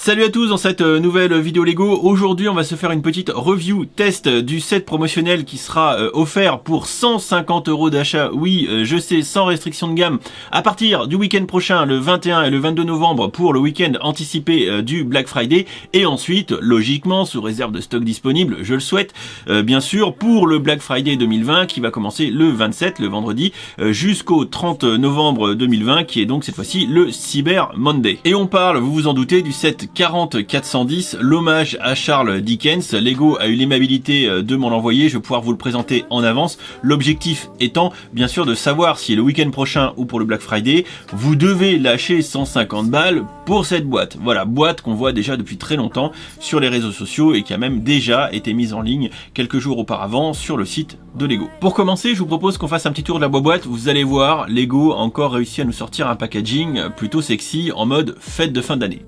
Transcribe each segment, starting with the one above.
Salut à tous dans cette nouvelle vidéo Lego. Aujourd'hui on va se faire une petite review test du set promotionnel qui sera offert pour 150 € d'achat. Oui, je sais, sans restriction de gamme, à partir du week-end prochain, le 21 et le 22 novembre pour le week-end anticipé du Black Friday. Et ensuite, logiquement, sous réserve de stock disponible, je le souhaite, bien sûr, pour le Black Friday 2020 qui va commencer le 27, le vendredi, jusqu'au 30 novembre 2020 qui est donc cette fois-ci le Cyber Monday. Et on parle, vous vous en doutez, du set 40-410, l'hommage à Charles Dickens. Lego a eu l'aimabilité de m'en envoyer, je vais pouvoir vous le présenter en avance. L'objectif étant bien sûr de savoir si le week-end prochain ou pour le Black Friday, vous devez lâcher 150 balles pour cette boîte. Voilà, boîte qu'on voit déjà depuis très longtemps sur les réseaux sociaux et qui a même déjà été mise en ligne quelques jours auparavant sur le site de Lego. Pour commencer, je vous propose qu'on fasse un petit tour de la boîte. Vous allez voir, Lego a encore réussi à nous sortir un packaging plutôt sexy en mode fête de fin d'année.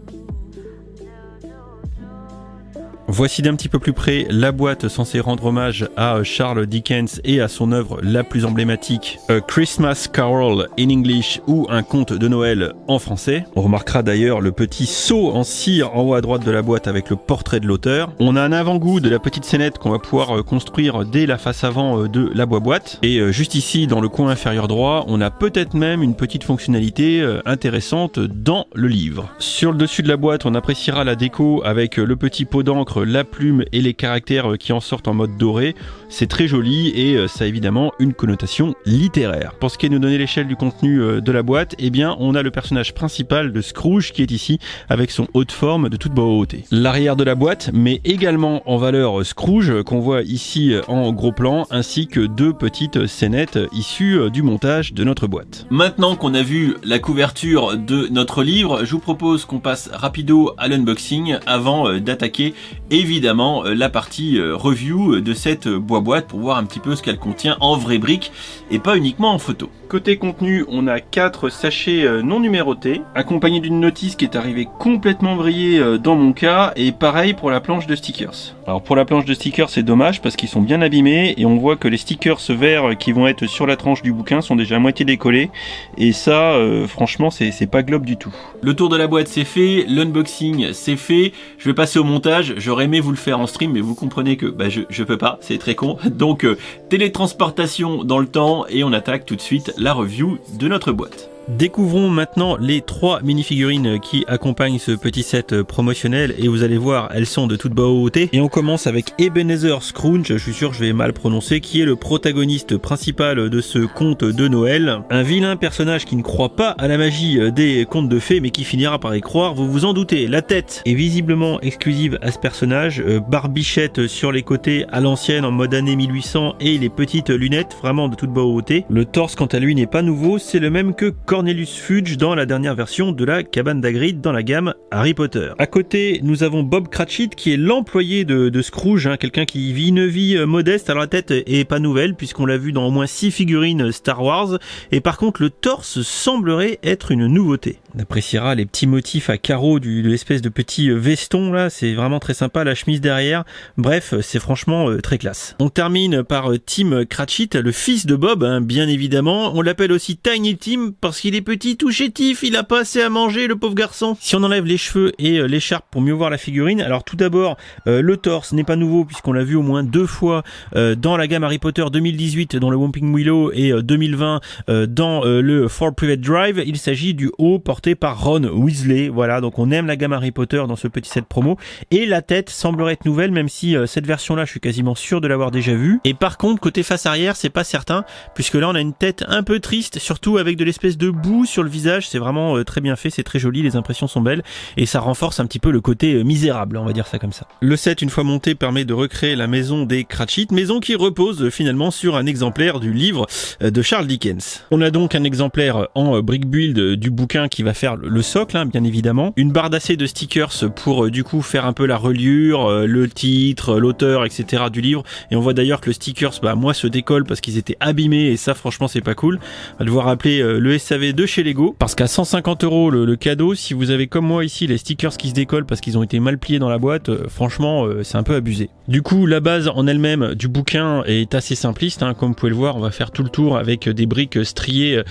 Voici d'un petit peu plus près la boîte censée rendre hommage à Charles Dickens et à son œuvre la plus emblématique, A Christmas Carol in English, ou un conte de Noël en français. On remarquera d'ailleurs le petit sceau en cire en haut à droite de la boîte avec le portrait de l'auteur. On a un avant-goût de la petite scénette qu'on va pouvoir construire dès la face avant de la boîte. Et juste ici, dans le coin inférieur droit, on a peut-être même une petite fonctionnalité intéressante dans le livre. Sur le dessus de la boîte, on appréciera la déco avec le petit pot d'encre, la plume et les caractères qui en sortent en mode doré. C'est très joli et ça a évidemment une connotation littéraire. Pour ce qui est de nous donner l'échelle du contenu de la boîte, eh bien on a le personnage principal de Scrooge qui est ici avec son haut de forme de toute beauté. L'arrière de la boîte met également en valeur Scrooge qu'on voit ici en gros plan, ainsi que deux petites scénettes issues du montage de notre boîte. Maintenant qu'on a vu la couverture de notre livre, je vous propose qu'on passe rapido à l'unboxing avant d'attaquer évidemment la partie review de cette boîte pour voir un petit peu ce qu'elle contient en vraie brique et pas uniquement en photo. Côté contenu, on a 4 sachets non numérotés, accompagnés d'une notice qui est arrivée complètement vrillée dans mon cas, et pareil pour la planche de stickers. Alors pour la planche de stickers, c'est dommage parce qu'ils sont bien abîmés et on voit que les stickers verts qui vont être sur la tranche du bouquin sont déjà à moitié décollés, et ça franchement c'est pas globe du tout. Le tour de la boîte c'est fait, l'unboxing c'est fait, je vais passer au montage. J'aurais aimé vous le faire en stream mais vous comprenez que je peux pas, c'est très con. Donc télétransportation dans le temps et on attaque tout de suite la review de notre boîte. Découvrons maintenant les 3 mini-figurines qui accompagnent ce petit set promotionnel et vous allez voir, elles sont de toute beauté. Et on commence avec Ebenezer Scrooge, je suis sûr que je vais mal prononcer, qui est le protagoniste principal de ce conte de Noël. Un vilain personnage qui ne croit pas à la magie des contes de fées mais qui finira par y croire, vous vous en doutez. La tête est visiblement exclusive à ce personnage, barbichette sur les côtés à l'ancienne en mode année 1800 et les petites lunettes vraiment de toute beauté. Le torse quant à lui n'est pas nouveau, c'est le même que Cornelius Fudge dans la dernière version de la cabane d'Hagrid dans la gamme Harry Potter. À côté, nous avons Bob Cratchit qui est l'employé de Scrooge, quelqu'un qui vit une vie modeste. Alors la tête est pas nouvelle puisqu'on l'a vu dans au moins 6 figurines Star Wars, et par contre le torse semblerait être une nouveauté. On appréciera les petits motifs à carreaux de l'espèce de petit veston là, c'est vraiment très sympa, la chemise derrière. Bref, c'est franchement très classe. On termine par Tim Cratchit, le fils de Bob, bien évidemment. On l'appelle aussi Tiny Tim parce qu'il est petit, tout chétif, il a pas assez à manger le pauvre garçon. Si on enlève les cheveux et l'écharpe pour mieux voir la figurine, alors tout d'abord le torse n'est pas nouveau puisqu'on l'a vu au moins 2 fois dans la gamme Harry Potter 2018 dans le Whomping Willow et 2020 dans le For Private Drive. Il s'agit du haut porté par Ron Weasley. Voilà, donc on aime la gamme Harry Potter dans ce petit set promo, et la tête semblerait être nouvelle même si cette version là je suis quasiment sûr de l'avoir déjà vue. Et par contre côté face arrière c'est pas certain puisque là on a une tête un peu triste, surtout avec de l'espèce de boue sur le visage. C'est vraiment très bien fait, c'est très joli, les impressions sont belles et ça renforce un petit peu le côté misérable, on va dire ça comme ça. Le set une fois monté permet de recréer la maison des Cratchit, maison qui repose finalement sur un exemplaire du livre de Charles Dickens. On a donc un exemplaire en brick build du bouquin qui va faire le socle, bien évidemment, une barre d'acier de stickers pour du coup faire un peu la reliure, le titre, l'auteur, etc. du livre, et on voit d'ailleurs que le stickers moi se décolle parce qu'ils étaient abîmés et ça franchement c'est pas cool. On va devoir appeler le SAV avez de chez Lego, parce qu'à 150 € le cadeau, si vous avez comme moi ici les stickers qui se décollent parce qu'ils ont été mal pliés dans la boîte, franchement c'est un peu abusé. Du coup la base en elle-même du bouquin est assez simpliste, hein, comme vous pouvez le voir, on va faire tout le tour avec des briques striées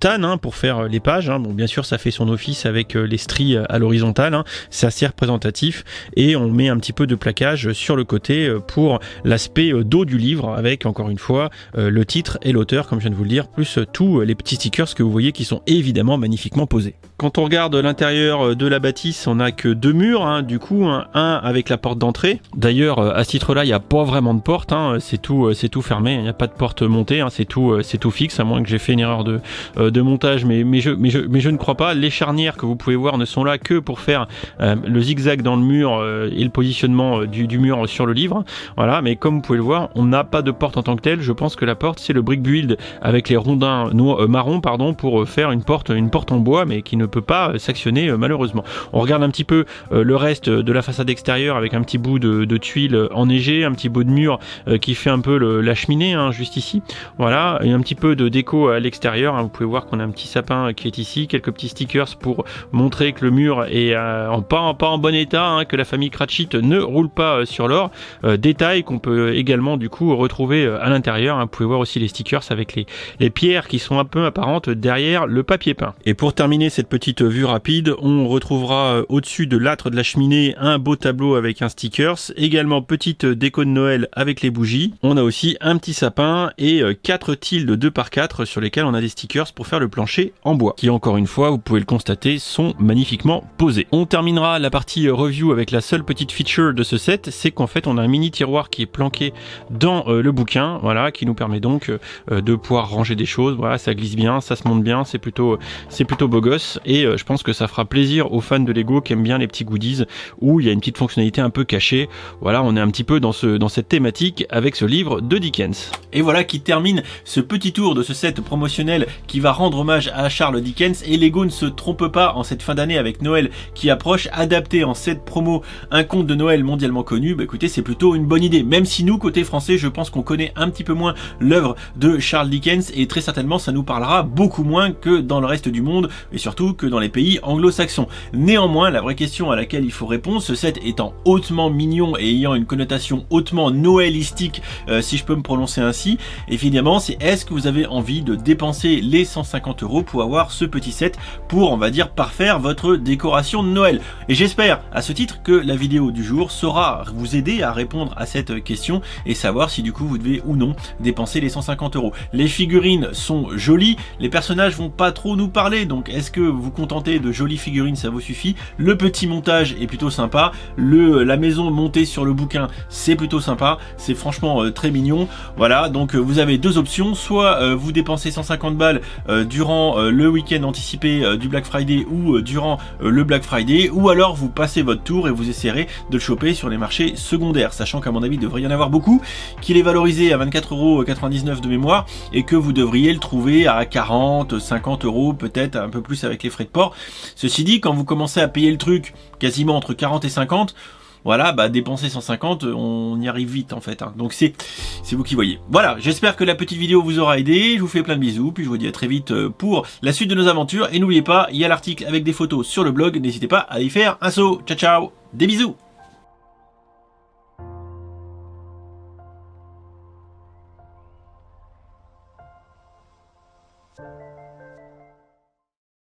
tan, hein, pour faire les pages, hein. Bon bien sûr ça fait son office avec les stries à l'horizontale, hein. C'est assez représentatif, et on met un petit peu de plaquage sur le côté pour l'aspect dos du livre, avec encore une fois le titre et l'auteur comme je viens de vous le dire, plus tous les petits stickers que vous voyez qui sont évidemment magnifiquement posés. Quand on regarde l'intérieur de la bâtisse, on n'a que deux murs, hein, du coup, hein, un avec la porte d'entrée. D'ailleurs, à ce titre-là, il n'y a pas vraiment de porte, hein, c'est tout fermé, il n'y a pas de porte montée, hein, c'est tout fixe, à moins que j'ai fait une erreur de montage, mais je ne crois pas. Les charnières que vous pouvez voir ne sont là que pour faire le zigzag dans le mur et le positionnement du mur sur le livre. Voilà, mais comme vous pouvez le voir, on n'a pas de porte en tant que telle. Je pense que la porte, c'est le brick build avec les rondins marron, pardon, pour faire une porte en bois, mais qui ne peut pas s'actionner malheureusement. On regarde un petit peu le reste de la façade extérieure avec un petit bout de tuiles enneigées, un petit bout de mur qui fait un peu la cheminée, hein, juste ici. Voilà, et un petit peu de déco à l'extérieur, hein. Vous pouvez voir qu'on a un petit sapin qui est ici, quelques petits stickers pour montrer que le mur est pas en bon état, hein, que la famille Cratchit ne roule pas sur l'or. Détail qu'on peut également du coup retrouver à l'intérieur, hein. Vous pouvez voir aussi les stickers avec les pierres qui sont un peu apparentes derrière le papier peint. Et pour terminer cette petite vue rapide, on retrouvera au-dessus de l'âtre de la cheminée un beau tableau avec un stickers, également petite déco de Noël avec les bougies. On a aussi un petit sapin et 4 tildes 2x4 sur lesquels on a des stickers pour faire le plancher en bois, qui encore une fois, vous pouvez le constater, sont magnifiquement posés. On terminera la partie review avec la seule petite feature de ce set, c'est qu'en fait on a un mini tiroir qui est planqué dans le bouquin, voilà, qui nous permet donc de pouvoir ranger des choses. Voilà, ça glisse bien, ça se monte bien, c'est plutôt beau gosse, et je pense que ça fera plaisir aux fans de Lego qui aiment bien les petits goodies où il y a une petite fonctionnalité un peu cachée. Voilà, on est un petit peu dans cette thématique avec ce livre de Dickens. Et voilà qui termine ce petit tour de ce set promotionnel qui va rendre hommage à Charles Dickens. Et Lego ne se trompe pas en cette fin d'année avec Noël qui approche, adapter en cette promo un conte de Noël mondialement connu. Bah écoutez, c'est plutôt une bonne idée, même si nous côté français, je pense qu'on connaît un petit peu moins l'œuvre de Charles Dickens, et très certainement ça nous parlera beaucoup moins que dans le reste du monde, et surtout que dans les pays anglo-saxons. Néanmoins, la vraie question à laquelle il faut répondre, ce set étant hautement mignon et ayant une connotation hautement noëlistique, si je peux me prononcer ainsi, évidemment, c'est est-ce que vous avez envie de dépenser les 150 € pour avoir ce petit set pour, on va dire, parfaire votre décoration de Noël. Et j'espère à ce titre que la vidéo du jour saura vous aider à répondre à cette question et savoir si du coup vous devez ou non dépenser les 150 €. Les figurines sont jolies, les personnages vont pas trop nous parler, donc est-ce que vous contentez de jolies figurines, ça vous suffit? Le petit montage est plutôt sympa, la maison montée sur le bouquin, c'est plutôt sympa, c'est franchement très mignon. Voilà, donc vous avez deux options, soit vous dépensez 150 balles durant le week-end anticipé du Black Friday ou durant le Black Friday, ou alors vous passez votre tour et vous essayerez de le choper sur les marchés secondaires, sachant qu'à mon avis il devrait y en avoir beaucoup, qu'il est valorisé à 24,99 € de mémoire, et que vous devriez le trouver à 40, 50 €, peut-être un peu plus avec les frais de port. Ceci dit, quand vous commencez à payer le truc quasiment entre 40 et 50, voilà, bah dépenser 150, on y arrive vite en fait, hein. Donc c'est vous qui voyez. Voilà, j'espère que la petite vidéo vous aura aidé, je vous fais plein de bisous, puis je vous dis à très vite pour la suite de nos aventures, et n'oubliez pas, il y a l'article avec des photos sur le blog, n'hésitez pas à y faire un saut. Ciao ciao, des bisous.